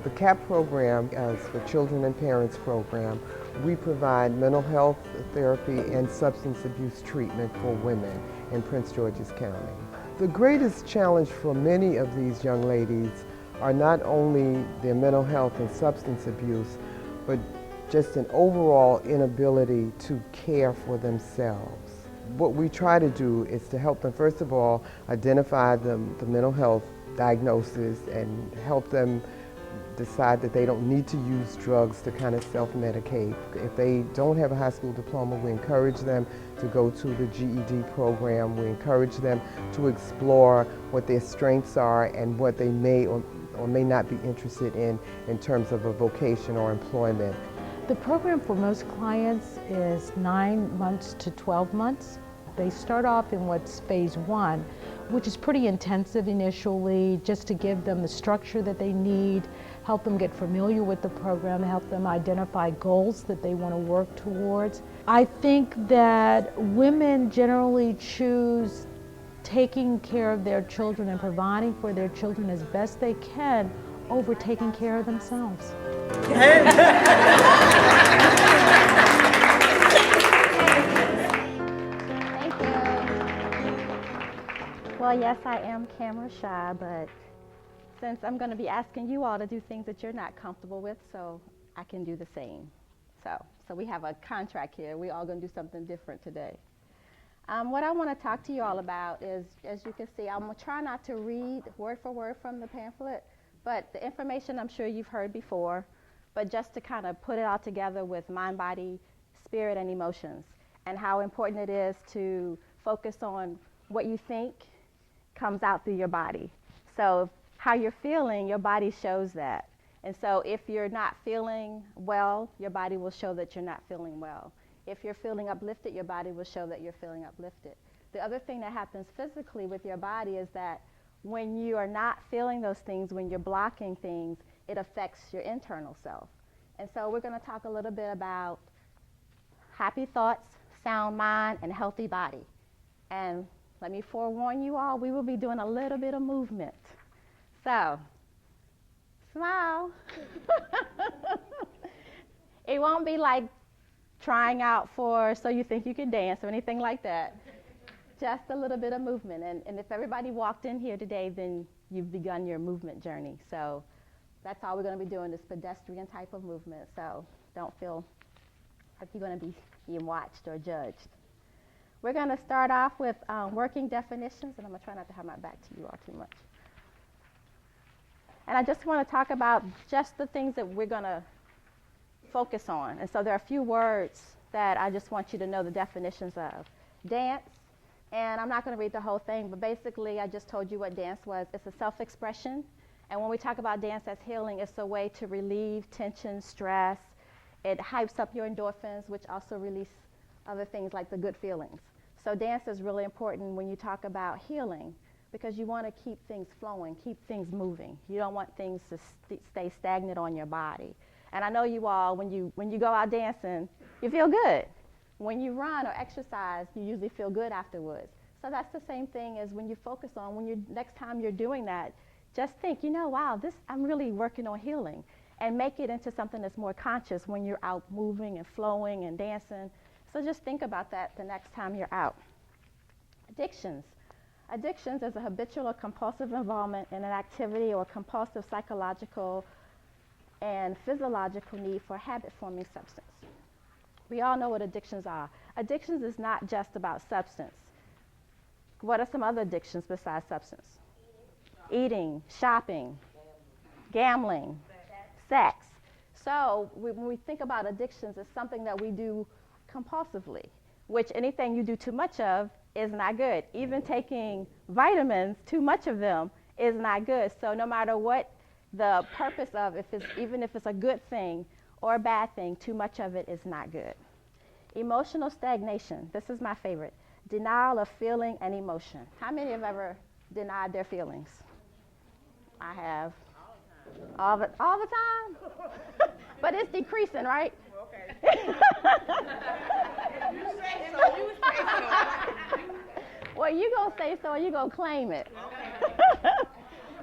The CAP program is the Children and Parents program. We provide mental health therapy and substance abuse treatment for women in Prince George's County. The greatest challenge for many of these young ladies are not only their mental health and substance abuse, but just an overall inability to care for themselves. What we try to do is to help them, first of all, identify the mental health diagnosis and help them decide that they don't need to use drugs to kind of self-medicate. If they don't have a high school diploma, we encourage them to go to the GED program. We encourage them to explore what their strengths are and what they may or may not be interested in terms of a vocation or employment. The program for most clients is 9 months to 12 months. They start off in what's phase 1, which is pretty intensive initially, just to give them the structure that they need, help them get familiar with the program, help them identify goals that they want to work towards. I think that women generally choose taking care of their children and providing for their children as best they can over taking care of themselves. Well, yes, I am camera shy, but since I'm going to be asking you all to do things that you're not comfortable with, so I can do the same. So we have a contract here. We're all going to do something different today. What I want to talk to you all about is, as you can see, I'm going to try not to read word for word from the pamphlet, but the information I'm sure you've heard before, but just to kind of put it all together with mind, body, spirit, and emotions, and how important it is to focus on what you think comes out through your body. So how you're feeling, your body shows that. And so if you're not feeling well, your body will show that you're not feeling well. If you're feeling uplifted, your body will show that you're feeling uplifted. The other thing that happens physically with your body is that when you are not feeling those things, when you're blocking things, it affects your internal self. And so we're going to talk a little bit about happy thoughts, sound mind, and healthy body. And let me forewarn you all, we will be doing a little bit of movement. So, smile. It won't be like trying out for so you think you can dance or anything like that. Just a little bit of movement. And if everybody walked in here today, then you've begun your movement journey. So that's all we're going to be doing, this pedestrian type of movement. So don't feel like you're going to be being watched or judged. We're going to start off with working definitions, and I'm going to try not to have my back to you all too much. And I just want to talk about just the things that we're going to focus on. And so there are a few words that I just want you to know the definitions of. Dance, and I'm not going to read the whole thing, but basically I just told you what dance was. It's a self-expression, and when we talk about dance as healing, it's a way to relieve tension, stress. It hypes up your endorphins, which also release other things like the good feelings. So dance is really important when you talk about healing, because you want to keep things flowing, keep things moving. You don't want things to stay stagnant on your body. And I know you all, when you go out dancing, you feel good. When you run or exercise, you usually feel good afterwards. So that's the same thing as when you focus on, next time you're doing that, just think, wow, I'm really working on healing. And make it into something that's more conscious when you're out moving and flowing and dancing. So just think about that the next time you're out. Addictions. Addictions is a habitual or compulsive involvement in an activity or compulsive psychological and physiological need for habit-forming substance. We all know what addictions are. Addictions is not just about substance. What are some other addictions besides substance? Eating, shopping, gambling, sex. So when we think about addictions, it's something that we do compulsively, which anything you do too much of is not good. Even taking vitamins, too much of them is not good. So no matter what the purpose of, even if it's a good thing or a bad thing, too much of it is not good. Emotional stagnation. This is my favorite. Denial of feeling and emotion. How many have ever denied their feelings? I have. All the time? But it's decreasing, right? Okay. You say so, you say so. Well, you gonna say so, or you gonna claim it. Okay.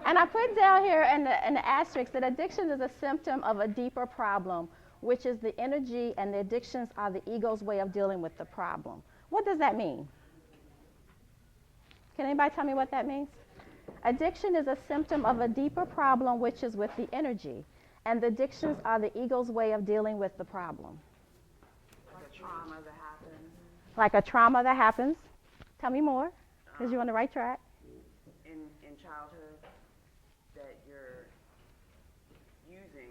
And I put down here in the asterisk that addiction is a symptom of a deeper problem, which is the energy, and the addictions are the ego's way of dealing with the problem. What does that mean? Can anybody tell me what that means? Addiction is a symptom of a deeper problem, which is with the energy, and the addictions are the ego's way of dealing with the problem. Like a trauma that happens. Like a trauma that happens. Tell me more, because you're on the right track. In childhood that you're using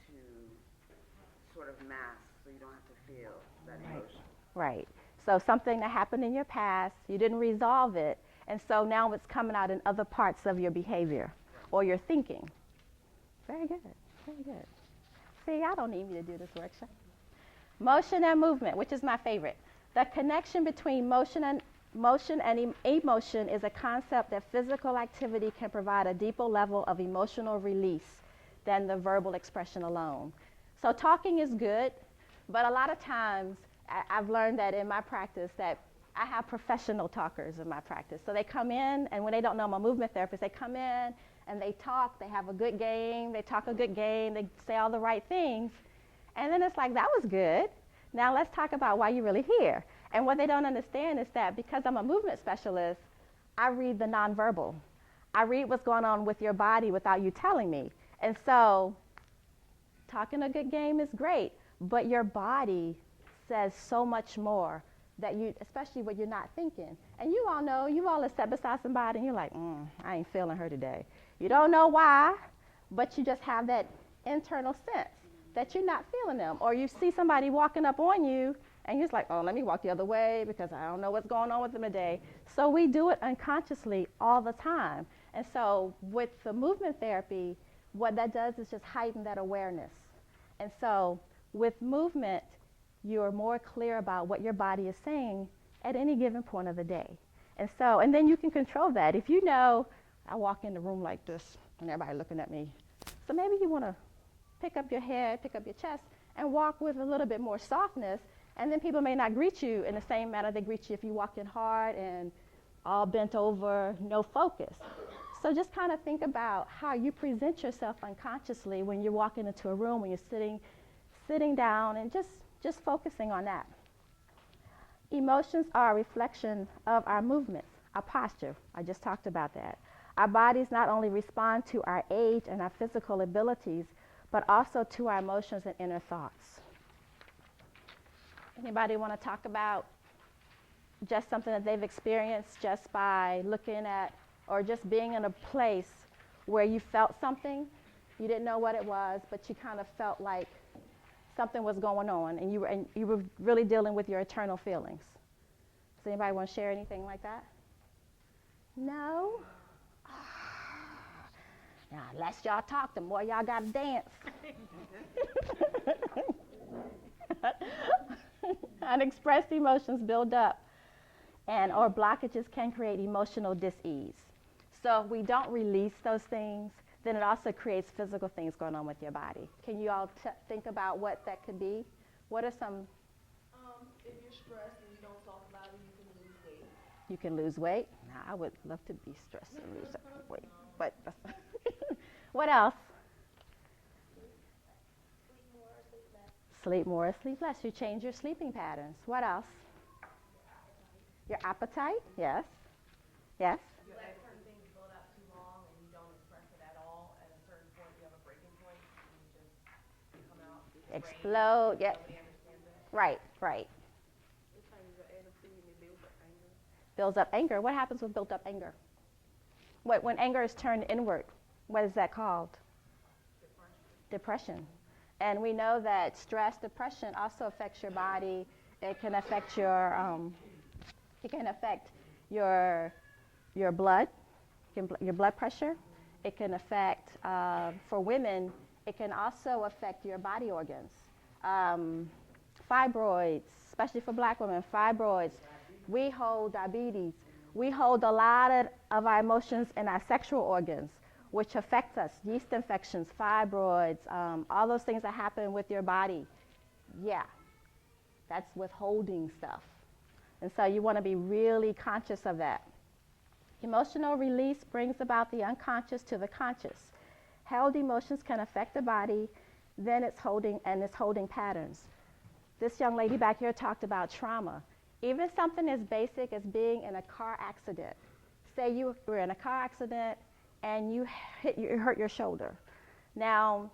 to sort of mask so you don't have to feel that emotion. Right. So something that happened in your past, you didn't resolve it, and so now it's coming out in other parts of your behavior or your thinking. Very good. Very good. See, I don't need me to do this workshop. Motion and movement, which is my favorite. The connection between motion and emotion is a concept that physical activity can provide a deeper level of emotional release than the verbal expression alone. So talking is good, but a lot of times I've learned that in my practice that I have professional talkers in my practice. So they come in, and when they don't know I'm a movement therapist, they come in and they talk, they have a good game, they talk a good game, they say all the right things, and then it's like, that was good. Now let's talk about why you're really here. And what they don't understand is that because I'm a movement specialist, I read the nonverbal. I read what's going on with your body without you telling me. And so talking a good game is great, but your body says so much more that you, especially when you're not thinking. And you all know, you all have sat beside somebody and you're like, I ain't feeling her today. You don't know why, but you just have that internal sense that you're not feeling them. Or you see somebody walking up on you and you're just like, oh, let me walk the other way because I don't know what's going on with them today. So we do it unconsciously all the time. And so with the movement therapy, what that does is just heighten that awareness. And so with movement, you're more clear about what your body is saying at any given point of the day. And then you can control that. If you know, I walk in the room like this and everybody looking at me. So maybe you want to pick up your head, pick up your chest, and walk with a little bit more softness. And then people may not greet you in the same manner they greet you if you walk in hard and all bent over, no focus. So just kind of think about how you present yourself unconsciously when you're walking into a room, when you're sitting down, and just focusing on that. Emotions are a reflection of our movements, our posture. I just talked about that. Our bodies not only respond to our age and our physical abilities, but also to our emotions and inner thoughts. Anybody want to talk about just something that they've experienced just by looking at or just being in a place where you felt something, you didn't know what it was, but you kind of felt like something was going on, and you were really dealing with your internal feelings? Does anybody want to share anything like that? No? Now, less y'all talk, the more y'all got to dance. Unexpressed emotions build up, or blockages can create emotional dis-ease. So if we don't release those things, then it also creates physical things going on with your body. Can you all think about what that could be? What are some? If you're stressed and you don't talk about it, you can lose weight. You can lose weight? Now, I would love to be stressed and lose weight, but what else? Sleep more or sleep less. You change your sleeping patterns. What else? Your appetite? Yes. Yes. You let certain things build up too long and you don't express it at all. At a certain point, you have a breaking point and you just come out. Explode. Yep. Nobody understands it. Right. It changes your attitude and it builds up anger. Builds up anger. What happens with built up anger? When anger is turned inward, what is that called? Depression. And we know that stress, depression also affects your body. It can affect your your blood, your blood pressure. It can affect, for women, it can also affect your body organs. Fibroids, especially for black women, fibroids. We hold diabetes. We hold a lot of our emotions in our sexual organs, which affects us. Yeast infections, fibroids, all those things that happen with your body. Yeah, that's withholding stuff. And so you want to be really conscious of that. Emotional release brings about the unconscious to the conscious. Held emotions can affect the body, then it's holding patterns. This young lady back here talked about trauma. Even something as basic as being in a car accident. Say you were in a car accident and you hurt your shoulder. Now,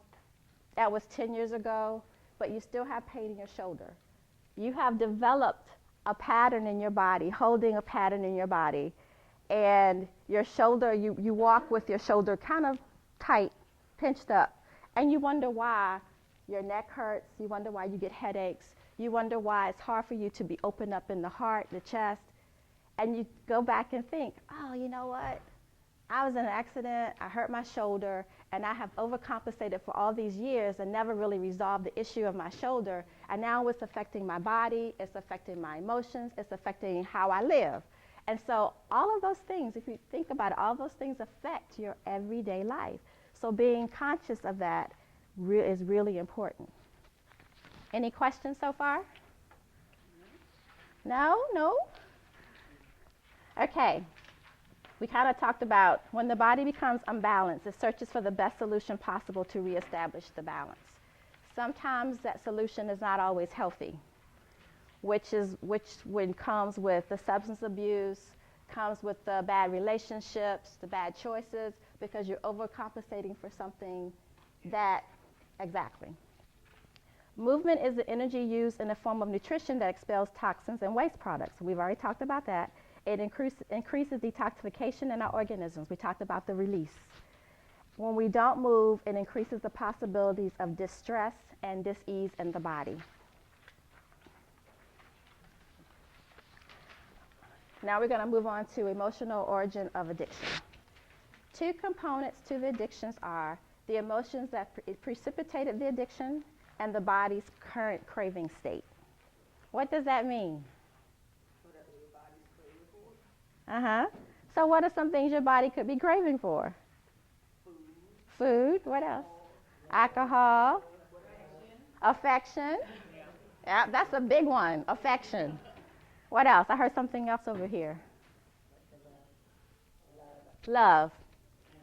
that was 10 years ago, but you still have pain in your shoulder. You have developed a pattern in your body, holding a pattern in your body, and your shoulder, you walk with your shoulder kind of tight, pinched up, and you wonder why your neck hurts, you wonder why you get headaches, you wonder why it's hard for you to be open up in the heart, the chest, and you go back and think, oh, you know what? I was in an accident, I hurt my shoulder, and I have overcompensated for all these years and never really resolved the issue of my shoulder, and now it's affecting my body, it's affecting my emotions, it's affecting how I live. And so all of those things, if you think about it, all those things affect your everyday life. So being conscious of that is really important. Any questions so far? No? No? Okay. We kind of talked about when the body becomes unbalanced, it searches for the best solution possible to reestablish the balance. Sometimes that solution is not always healthy, which when comes with the substance abuse, comes with the bad relationships, the bad choices, because you're overcompensating for something that, exactly. Movement is the energy used in a form of nutrition that expels toxins and waste products. We've already talked about that. It increases detoxification in our organisms. We talked about the release. When we don't move, it increases the possibilities of distress and dis-ease in the body. Now we're going to move on to emotional origin of addiction. Two components to the addictions are the emotions that precipitated the addiction and the body's current craving state. What does that mean? So what are some things your body could be craving for? Food. What else? Alcohol. Affection. Yeah, that's a big one. Affection. What else? I heard something else over here. Love.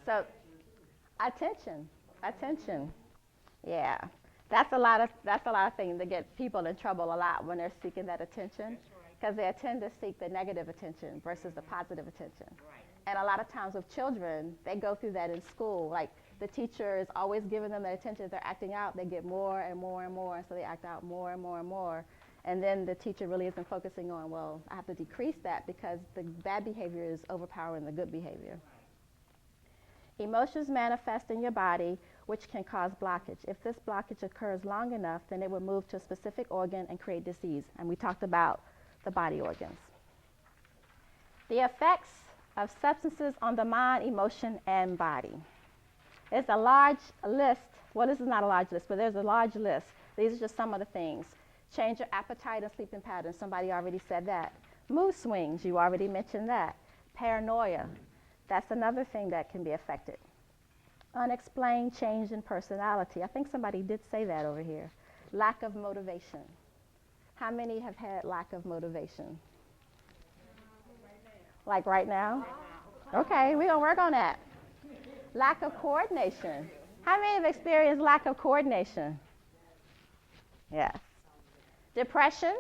So attention. Yeah. That's a lot of things that get people in trouble a lot when they're seeking that attention, because they tend to seek the negative attention versus the positive attention. Right. And a lot of times with children, they go through that in school. Like the teacher is always giving them that attention. If they're acting out, they get more and more and more, and so they act out more and more and more. And then the teacher really isn't focusing on, well, I have to decrease that because the bad behavior is overpowering the good behavior. Emotions manifest in your body, which can cause blockage. If this blockage occurs long enough, then it will move to a specific organ and create disease. And we talked about the body organs. The effects of substances on the mind, emotion, and body. It's a large list. Well, this is not a large list, but there's a large list. These are just some of the things. Change your appetite and sleeping patterns. Somebody already said that. Mood swings. You already mentioned that. Paranoia. That's another thing that can be affected. Unexplained change in personality. I think somebody did say that over here. Lack of motivation. How many have had lack of motivation? Like right now? Okay, we're going to work on that. Lack of coordination. How many have experienced lack of coordination? Yes. Depression.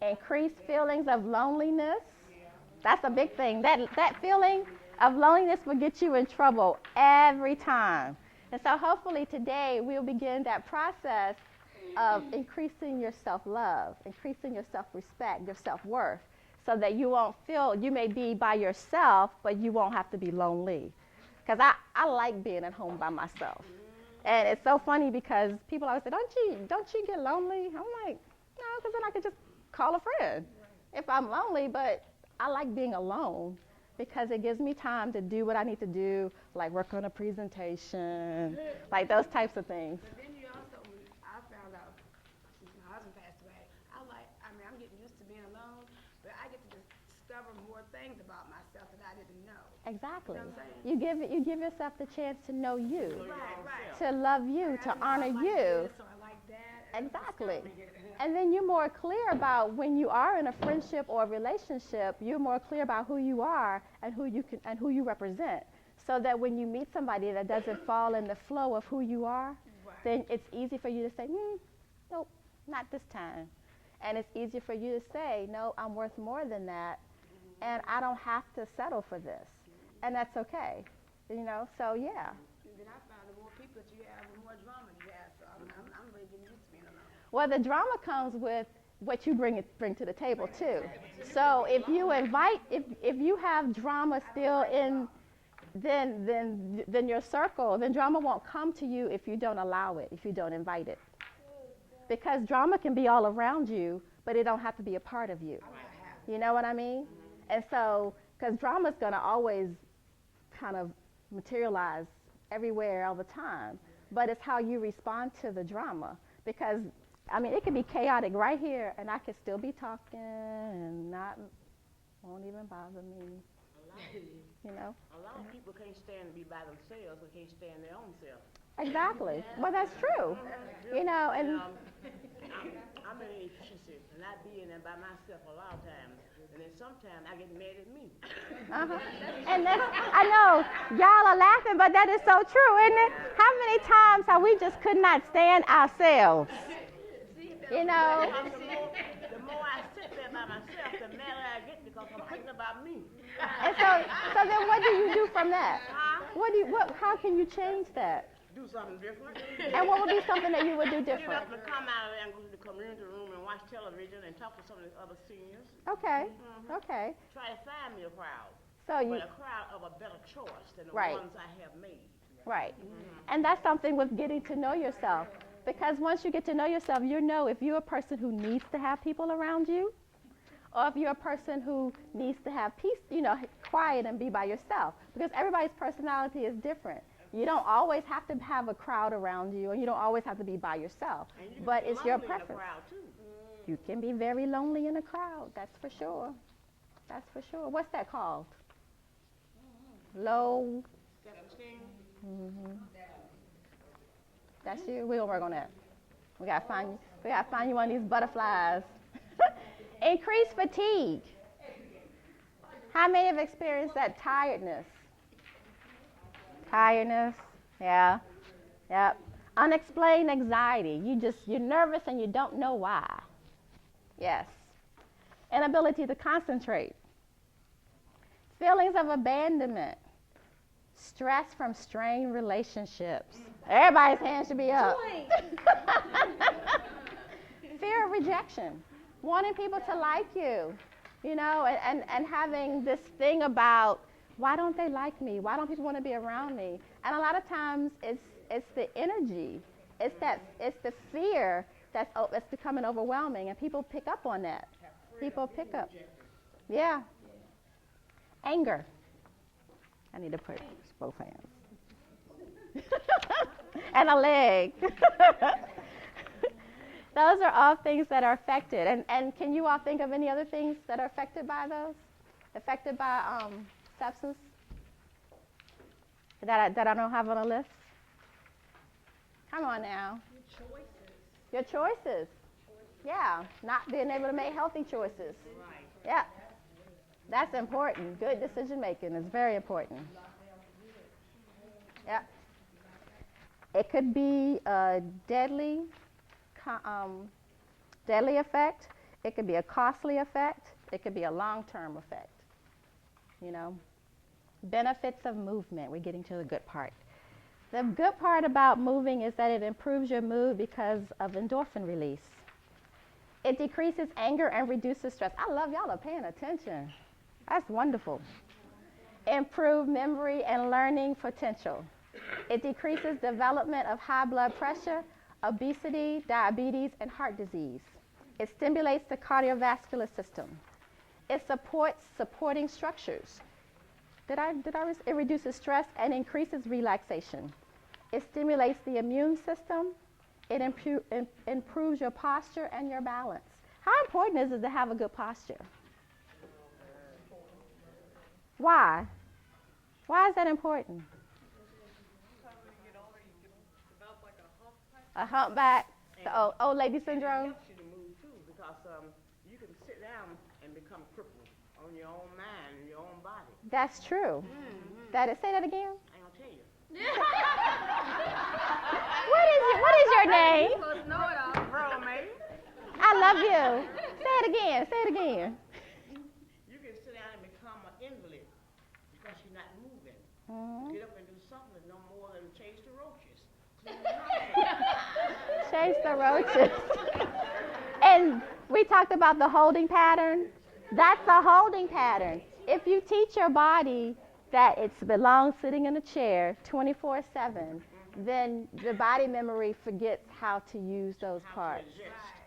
Increased feelings of loneliness. That's a big thing. That feeling of loneliness will get you in trouble every time. And so hopefully today we'll begin that process of increasing your self-love, increasing your self-respect, your self-worth, so that you won't feel, you may be by yourself, but you won't have to be lonely. Because I like being at home by myself. And it's so funny because people always say, don't you get lonely? I'm like, no, because then I could just call a friend if I'm lonely, but I like being alone because it gives me time to do what I need to do, like work on a presentation, like those types of things. But then you also, I found out, since my husband passed away, I'm getting used to being alone, but I get to discover more things about myself that I didn't know. Exactly. You know what I'm saying? You give yourself the chance to know you, Right. to love you, to honor you. So I like that. Exactly. And then you're more clear about when you are in a friendship or a relationship, you're more clear about who you are and who you represent. So that when you meet somebody that doesn't fall in the flow of who you are, then it's easy for you to say, nope, not this time. And it's easier for you to say, no, I'm worth more than that, and I don't have to settle for this. And that's okay. So yeah. And then I found the more people that you have, the more drama you have. So I'm really getting used to being alone. Well, the drama comes with what you bring to the table too. So if you invite, if you have drama still in, then your circle, then drama won't come to you if you don't allow it, if you don't invite it. Because drama can be all around you, but it don't have to be a part of you. You know what I mean? And so, because drama is going to always kind of materialize everywhere all the time, but it's how you respond to the drama. Because, I mean, it can be chaotic right here, and I can still be talking and won't even bother me. You know? A lot of people can't stand to be by themselves or can't stand their own self. Exactly. Well, that's true. And I'm in an efficiency, and I be in there by myself a lot of times, and then sometimes I get mad at me. And I know y'all are laughing, but that is so true, isn't it? How many times have we just could not stand ourselves? The more I sit there by myself, the madder I get because I'm thinking about me. And so then what do you do from that? How can you change that? Do something different. And what would be something that you would do Get different? up and come out of there and go to the community room and watch television and talk to some of the other seniors. Okay. Okay. Try to find me a crowd. So But a crowd of a better choice than the Right. ones I have made. Right. And that's something with getting to know yourself. Because once you get to know yourself, you know if you're a person who needs to have people around you, or if you're a person who needs to have peace, quiet and be by yourself. Because everybody's personality is different. You don't always have to have a crowd around you, and you don't always have to be by yourself. And you can But be it's your lonely in a preference. crowd, too. You can be very lonely in a crowd, that's for sure. That's for sure. What's that called? Low. That's you? We'll work on that. We gotta find you one of these butterflies. Increased fatigue. How many have experienced that tiredness? Tiredness, yeah. Yep. Unexplained anxiety. You're nervous and you don't know why. Yes. Inability to concentrate. Feelings of abandonment. Stress from strained relationships. Everybody's hand should be up. Fear of rejection. Wanting people to like you, and having this thing about, why don't they like me? Why don't people want to be around me? And a lot of times it's the energy. It's the fear that's becoming overwhelming, and people pick up on that. People pick up. Yeah. Anger. I need to put both hands. And a leg. Those are all things that are affected. And can you all think of any other things that are affected by those? Affected by substance? That I don't have on a list? Come on now. Your choices. Yeah. Not being able to make healthy choices. Right. Yeah. That's important. Good decision making is very important. Yeah. It could be a deadly effect. It could be a costly effect. It could be a long-term effect. Benefits of movement. We're getting to the good part. The good part about moving is that it improves your mood because of endorphin release. It decreases anger and reduces stress. I love y'all are paying attention. That's wonderful. Improve memory and learning potential. It decreases development of high blood pressure, obesity, diabetes, and heart disease. It stimulates the cardiovascular system. It supports supporting structures. It reduces stress and increases relaxation. It stimulates the immune system. It improves your posture and your balance. How important is it to have a good posture? Why? Why is that important? Because when you get older, you can develop like a hump type. A humpback, the old lady syndrome. Helps you to move because you can sit down and become crippled on your own mind and your own body. That's true. Say that again. I ain't gonna tell you. What is your name? You supposed to know it all. Pearl, maybe. I love you. Say it again. Say it again. You can sit down and become an invalid because you're not moving. Get up and do something no more than chase the roaches. Chase the roaches. And we talked about the holding pattern. That's a holding pattern. If you teach your body that it belongs sitting in a chair 24/7, then the body memory forgets how to use those parts.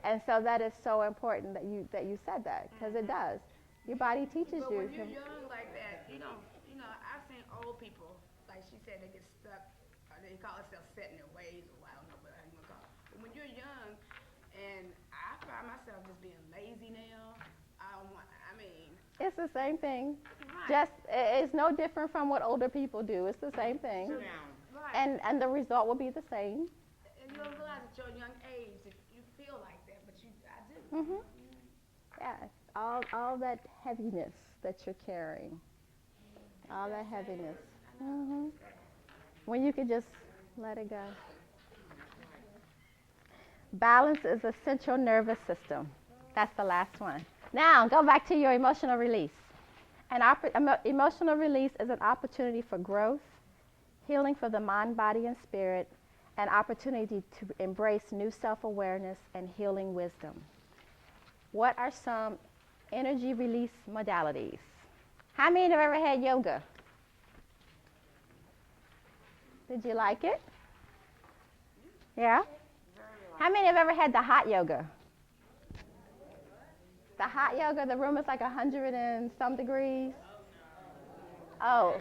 And so that is so important that you said that, because it does. Your body teaches But you. when you're young like that, you know, I've seen old people, like she said, they get stuck, or they call themselves set in their ways, or I don't know what you want to call it. But when you're young, and I find myself just being lazy now, It's the same thing. Right. Just it's no different from what older people do. It's the same thing. Sit down. Right. And the result will be the same. And you don't realize at your young age that you feel like that, but I do. Mhm. Yeah. All that heaviness that you're carrying. All that heaviness. Mhm. When you can just let it go. Balance is a central nervous system. That's the last one. Now, go back to your emotional release. Emotional release is an opportunity for growth, healing for the mind, body, and spirit, an opportunity to embrace new self-awareness and healing wisdom. What are some energy release modalities? How many have ever had yoga? Did you like it? Yeah? How many have ever had the hot yoga? The hot yoga, the room is like 100 and some degrees. Oh,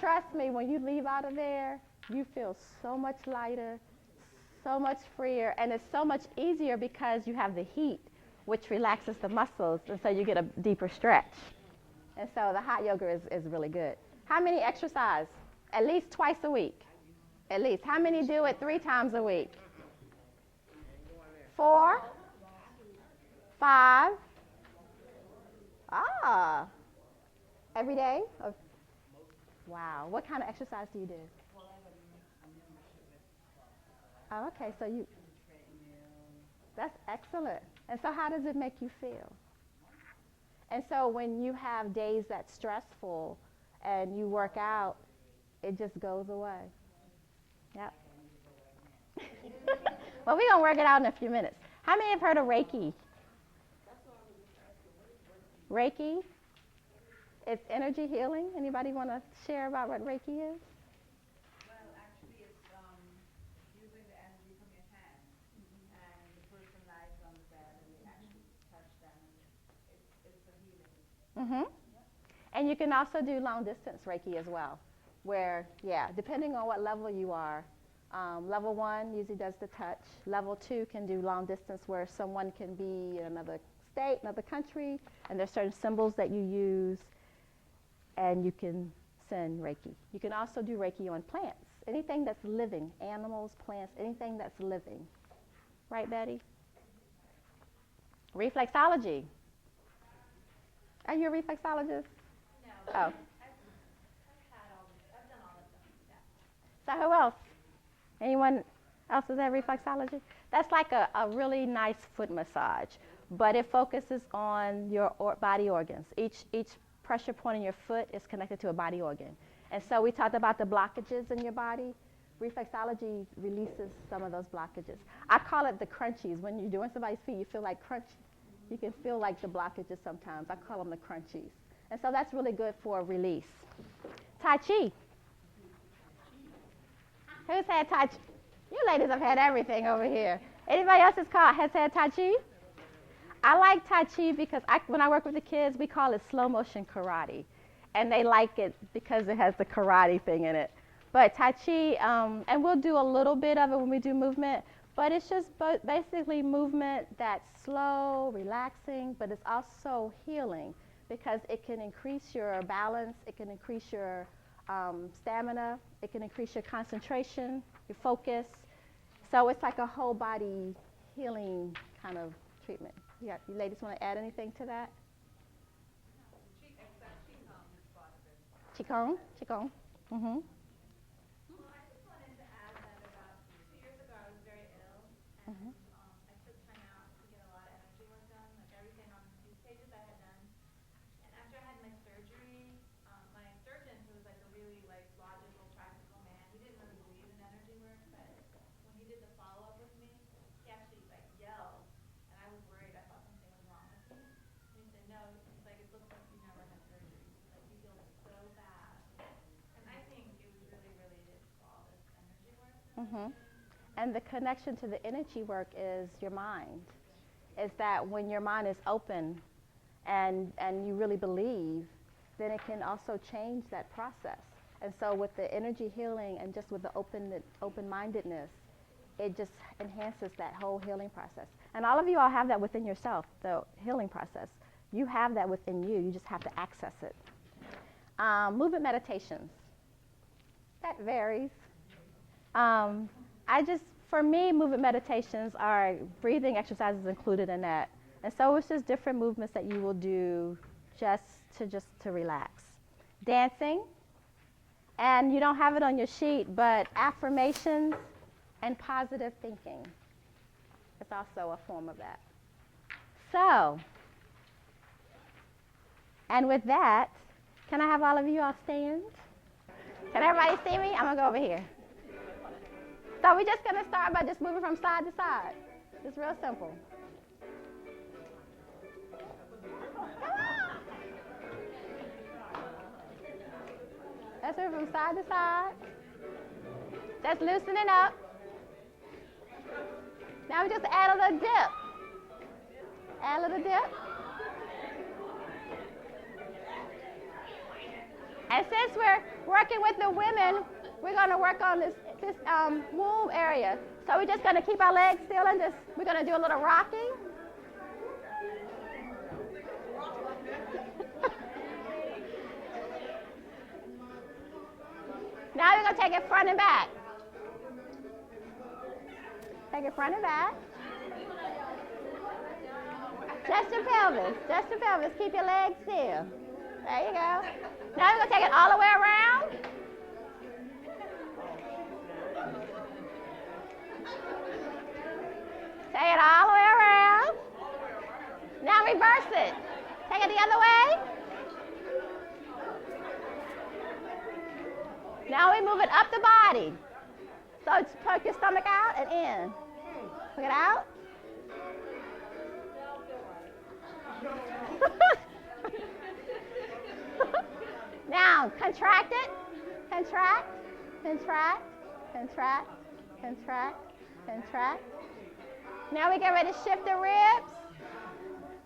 trust me, when you leave out of there, you feel so much lighter, so much freer, and it's so much easier because you have the heat, which relaxes the muscles, and so you get a deeper stretch. And so the hot yoga is really good. How many exercise? At least twice a week. At least. How many do it 3 times a week? 4? 5? Ah. Every day? Wow. What kind of exercise do you do? Oh, okay, so that's excellent. And so how does it make you feel? And so when you have days that's stressful and you work out, it just goes away. Yep. Well, we're going to work it out in a few minutes. How many have heard of Reiki? Reiki? It's energy healing. Anybody want to share about what Reiki is? Well, actually, it's using the energy from your hand, and the person lies on the bed, and you actually touch them. It's a healing. And you can also do long distance Reiki as well, where, depending on what level you are, level 1 usually does the touch. Level 2 can do long distance where someone can be in another state, another country, and there's certain symbols that you use, and you can send Reiki. You can also do Reiki on plants, anything that's living, animals, plants, anything that's living. Right, Betty? Reflexology. Are you a reflexologist? No. Oh. I've done all of them. Yeah. So who else? Anyone else has had reflexology? That's like a really nice foot massage, but it focuses on your body organs. Each pressure point in your foot is connected to a body organ. And so we talked about the blockages in your body. Reflexology releases some of those blockages. I call it the crunchies. When you're doing somebody's feet, you feel like crunch. You can feel like the blockages sometimes. I call them the crunchies. And so that's really good for release. Tai Chi. Who's had Tai Chi? You ladies have had everything over here. Anybody else has had Tai Chi? I like Tai Chi because when I work with the kids, we call it slow motion karate. And they like it because it has the karate thing in it. But Tai Chi, and we'll do a little bit of it when we do movement, but it's just basically movement that's slow, relaxing, but it's also healing because it can increase your balance, it can increase your stamina, it can increase your concentration, your focus. So it's like a whole body healing kind of treatment. You ladies want to add anything to that? Qigong? Qigong. Mm-hmm. Well, I just wanted to add that about 2 years ago I was very ill, and Mhm. I took time out to get a lot of energy work done, like everything on these pages I had done. And after I had my surgery, my surgeon, who was like a really like logical, practical man, he didn't really believe in energy work, but when he did the follow up with me, he actually like yelled, and I was worried. I thought something was wrong with me. And he said, no, he's like, it looks like you never had surgery. He's like, you feel so bad. And I think it was really related to all this energy work. Mm-hmm. And the connection to the energy work is your mind. Is that when your mind is open and you really believe, then it can also change that process. And so with the energy healing and just with the open-mindedness, it just enhances that whole healing process. And all of you all have that within yourself, the healing process. You have that within you. You just have to access it. Movement meditations. That varies. For me, movement meditations are breathing exercises included in that. And so it's just different movements that you will do just to relax. Dancing, and you don't have it on your sheet, but affirmations and positive thinking is also a form of that. So, and with that, can I have all of you all stand? Can everybody see me? I'm going to go over here. So we're just going to start by just moving from side to side. It's real simple. Let's move from side to side. Just loosening up. Now we just add a little dip. Add a little dip. And since we're working with the women, we're going to work on this womb area. So we're just going to keep our legs still and we're going to do a little rocking. Now we're going to take it front and back. Take it front and back. Just your pelvis. Just your pelvis. Keep your legs still. There you go. Now we're going to take it all the way around. Take it all the way around. Now reverse it. Take it the other way. Now we move it up the body. So poke your stomach out and in. Poke it out. Now contract it. Contract, contract, contract, contract, contract. Now we get ready to shift the ribs.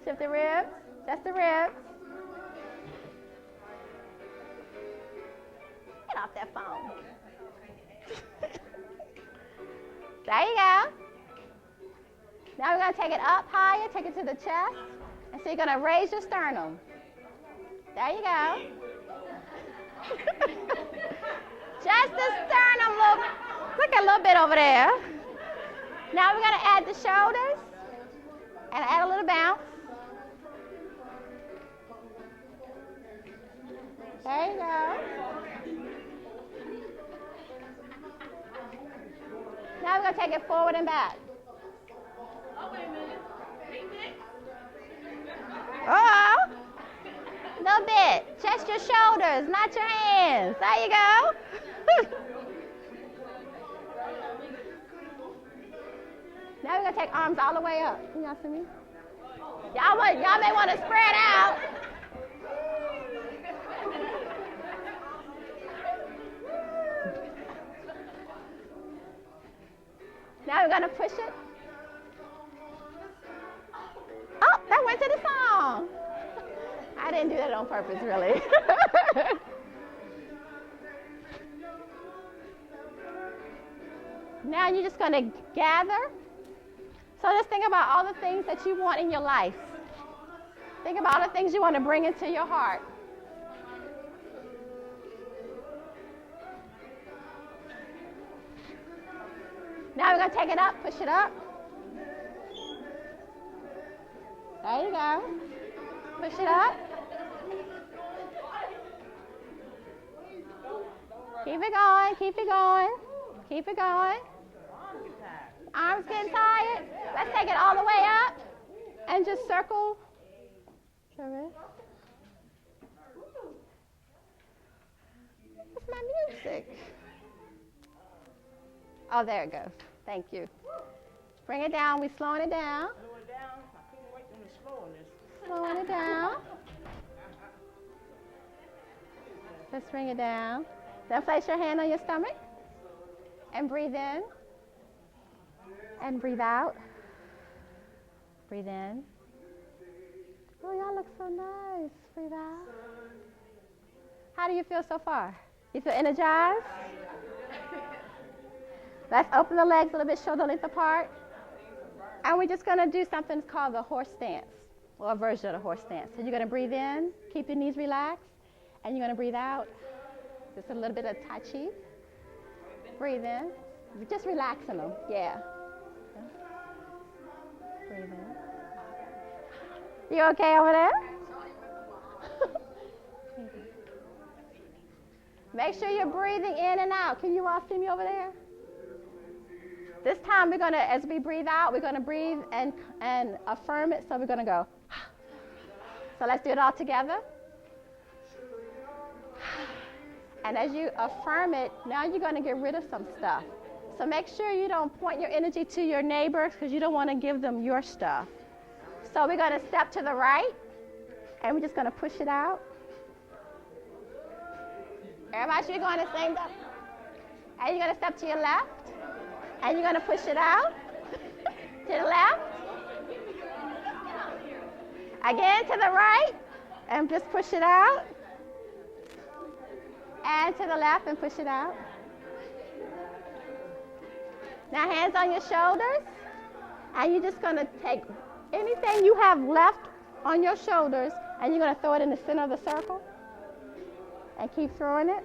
Shift the ribs. Just the ribs. Get off that phone. There you go. Now we're going to take it up higher, take it to the chest. And so you're going to raise your sternum. There you go. Just the sternum, look a little bit over there. Now we're going to add the shoulders and add a little bounce. There you go. Now we're going to take it forward and back. Oh, wait a minute. Oh, a little bit. Just your shoulders, not your hands. There you go. Now we're going to take arms all the way up. Can y'all see me? Y'all may want to spread out. Now we're going to push it. Oh, that went to the song. I didn't do that on purpose, really. Now you're just going to gather. So just think about all the things that you want in your life. Think about all the things you want to bring into your heart. Now we're going to take it up, push it up. There you go. Push it up. Keep it going, keep it going, keep it going. Arms getting tired. Let's take it all the way up and just circle. What's my music? Oh, there it goes. Thank you. Bring it down. We're slowing it down. Slow it down. I couldn't wait on the slowness. Slowing it down. Just bring it down. Then place your hand on your stomach and breathe in and breathe out. Breathe in. Oh, y'all look so nice. Breathe out. How do you feel so far? You feel energized? Let's open the legs a little bit, shoulder length apart. And we're just going to do something called the horse stance, or a version of the horse stance. So you're going to breathe in, keep your knees relaxed, and you're going to breathe out. Just a little bit of Tai Chi. Breathe in. Just relaxing them. Yeah. Breathe in. You okay over there? Make sure you're breathing in and out. Can you all see me over there? This time we're going to, as we breathe out, we're going to breathe and affirm it. So we're going to go. So let's do it all together. And as you affirm it, now you're going to get rid of some stuff. So make sure you don't point your energy to your neighbors because you don't want to give them your stuff. So we're going to step to the right, and we're just going to push it out. Everybody, you're going to same stuff. And you're going to step to your left, and you're going to push it out to the left. Again to the right, and just push it out. And to the left and push it out. Now hands on your shoulders. And you're just going to take anything you have left on your shoulders and you're going to throw it in the center of the circle. And keep throwing it.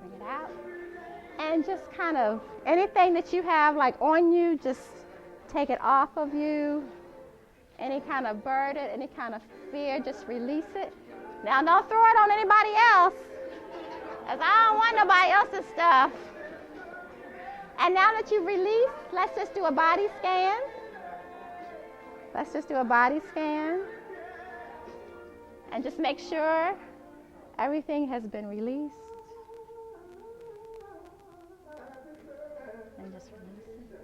Bring it out. And just kind of anything that you have like on you, just take it off of you. Any kind of burden, any kind of fear, just release it. Now don't throw it on anybody else, because I don't want nobody else's stuff. And now that you've released, let's just do a body scan. Let's just do a body scan. And just make sure everything has been released. And just release it.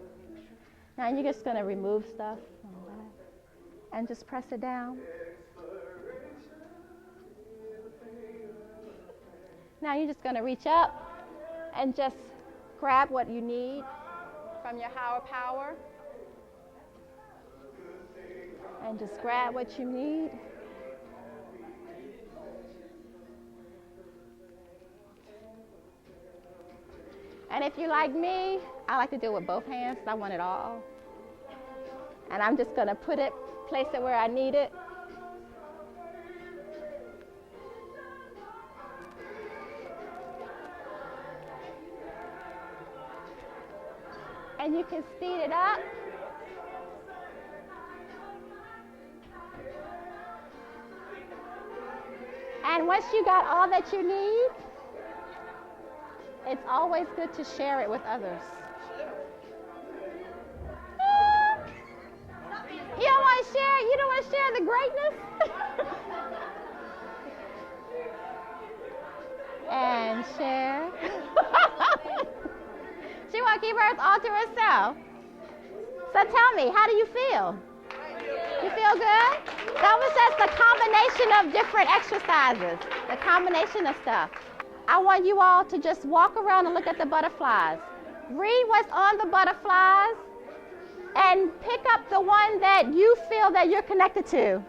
Now you're just going to remove stuff from that. And just press it down. Now you're just going to reach up and just grab what you need from your higher power. And just grab what you need. And if you like me, I like to do it with both hands. I want it all. And I'm just going to put it, place it where I need it. And you can speed it up. And once you got all that you need, it's always good to share it with others. You don't want to share it? You don't want to share the greatness? And share. She want to keep hers all to herself. So tell me, how do you feel? You feel good? That was just the combination of different exercises, the combination of stuff. I want you all to just walk around and look at the butterflies. Read what's on the butterflies and pick up the one that you feel that you're connected to.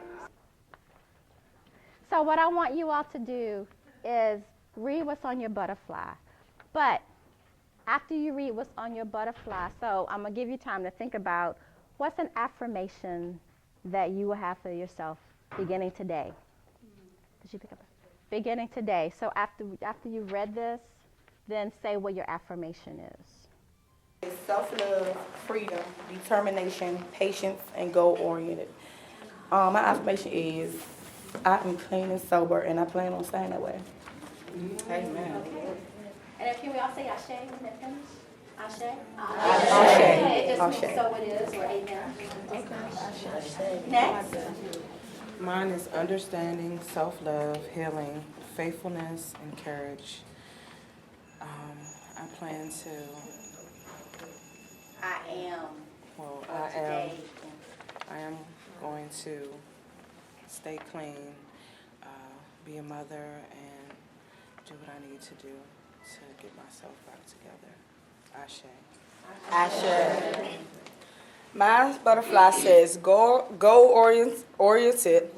So what I want you all to do is read what's on your butterfly. But after you read what's on your butterfly, so I'm going to give you time to think about what's an affirmation that you will have for yourself beginning today. Did you pick up? Beginning today. So after you read this, then say what your affirmation is. Self-love, freedom, determination, patience, and goal-oriented. My affirmation is, I am clean and sober, and I plan on staying that way. Amen. And can we all say Ashe when they finish? Ashe? Ashe. It just Ashe. means so it is, or amen. Okay. Next. Mine is understanding, self-love, healing, faithfulness, and courage. I plan to, I am going to stay clean, be a mother, and do what I need to do to get myself back together. Ashe. Ashe. My butterfly says, goal-oriented,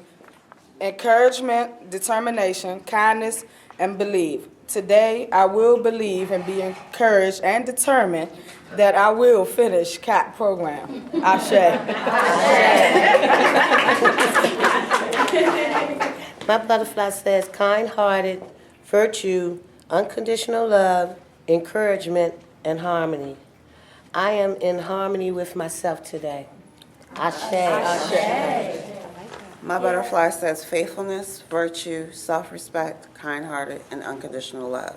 encouragement, determination, kindness, and believe. Today, I will believe and be encouraged and determined that I will finish CAP program. Ashe. My butterfly says kind-hearted, virtue, unconditional love, encouragement, and harmony. I am in harmony with myself today. Ashe. Ashe. My butterfly says faithfulness, virtue, self-respect, kind-hearted, and unconditional love.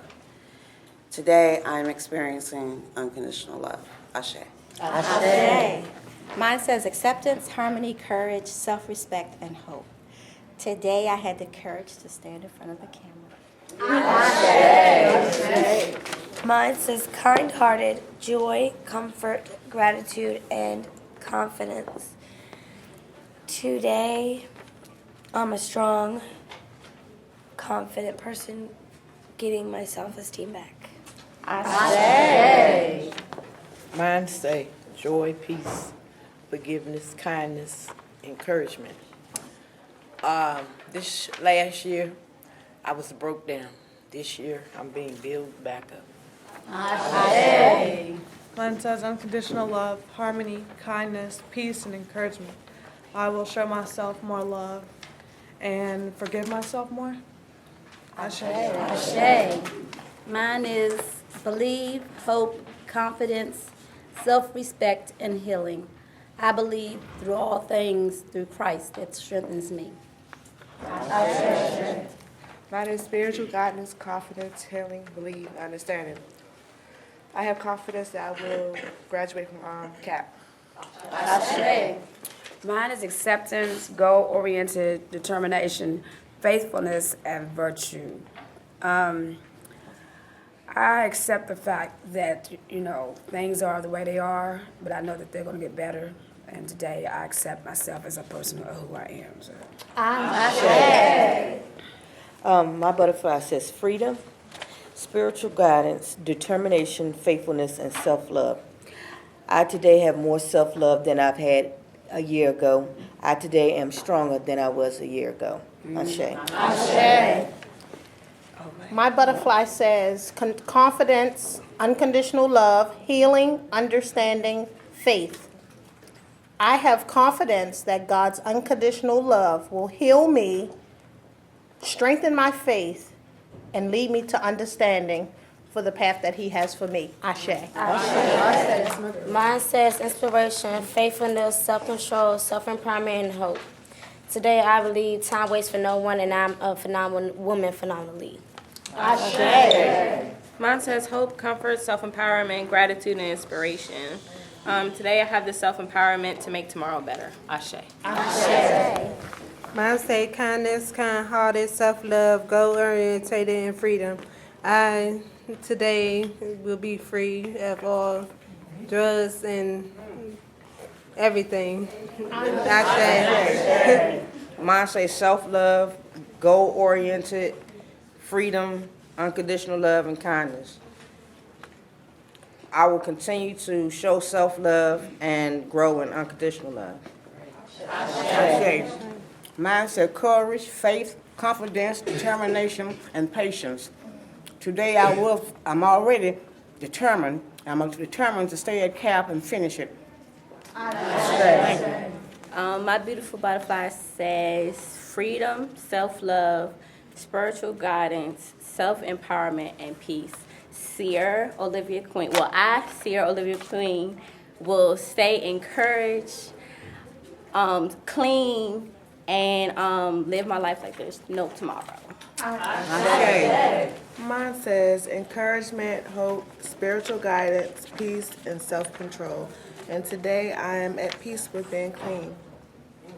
Today, I am experiencing unconditional love. Ashe. Ashe. Mine says acceptance, harmony, courage, self-respect, and hope. Today I had the courage to stand in front of the camera. Ashe. Mine says kind-hearted, joy, comfort, gratitude, and confidence. Today, I'm a strong, confident person getting my self-esteem back. Ashe. Mine say joy, peace, forgiveness, kindness, encouragement. This last year, I was broke down. This year, I'm being built back up. Ashe. Mine says unconditional love, harmony, kindness, peace, and encouragement. I will show myself more love and forgive myself more. Ashe. Ashe. Mine is believe, hope, confidence, self-respect, and healing. I believe through all things through Christ that strengthens me. Ashe. Mine is spiritual guidance, confidence, healing, belief, understanding. I have confidence that I will graduate from CAP. Ashe. Mine is acceptance, goal-oriented, determination, faithfulness, and virtue. I accept the fact that, things are the way they are, but I know that they're going to get better. And today I accept myself as a person of who I am. So. Ashe. My butterfly says freedom, spiritual guidance, determination, faithfulness, and self-love. I today have more self-love than I've had a year ago. I today am stronger than I was a year ago. Ashe. Ashe. My butterfly says confidence, unconditional love, healing, understanding, faith. I have confidence that God's unconditional love will heal me, strengthen my faith, and lead me to understanding for the path that He has for me. Ashe. Ashe. Mine says inspiration, faithfulness, self-control, self-empowerment, and hope. Today I believe time waits for no one, and I'm a phenomenal woman phenomenally. Ashe. Mine says hope, comfort, self-empowerment, gratitude, and inspiration. Today I have the self-empowerment to make tomorrow better. Ashe. Ashe. Mine say kindness, kind-hearted, self-love, goal-oriented, and freedom. I today will be free of all drugs and everything. Ashe. Mine say self-love, goal-oriented, freedom, unconditional love, and kindness. I will continue to show self-love and grow in unconditional love. Ashe. Mine said courage, faith, confidence, determination, and patience. Today I'm already determined. I'm determined to stay at CAP and finish it. My beautiful butterfly says freedom, self-love, spiritual guidance, self-empowerment, and peace. Seer Olivia Queen. Well, I, Seer Olivia Queen, will stay encouraged, clean, and live my life like there's no tomorrow. Mine says encouragement, hope, spiritual guidance, peace, and self-control. And today I am at peace with being clean.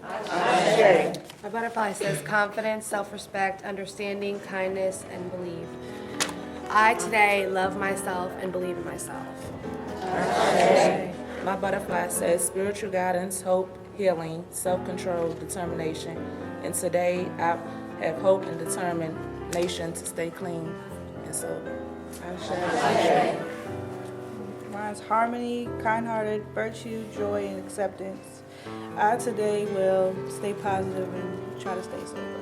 My butterfly says confidence, self-respect, understanding, kindness, and believe. I today love myself and believe in myself. My butterfly says spiritual guidance, hope, healing, self-control, determination. And today I have hope and determination to stay clean and sober. Mine's harmony, kind-hearted, virtue, joy, and acceptance. I today will stay positive and try to stay sober.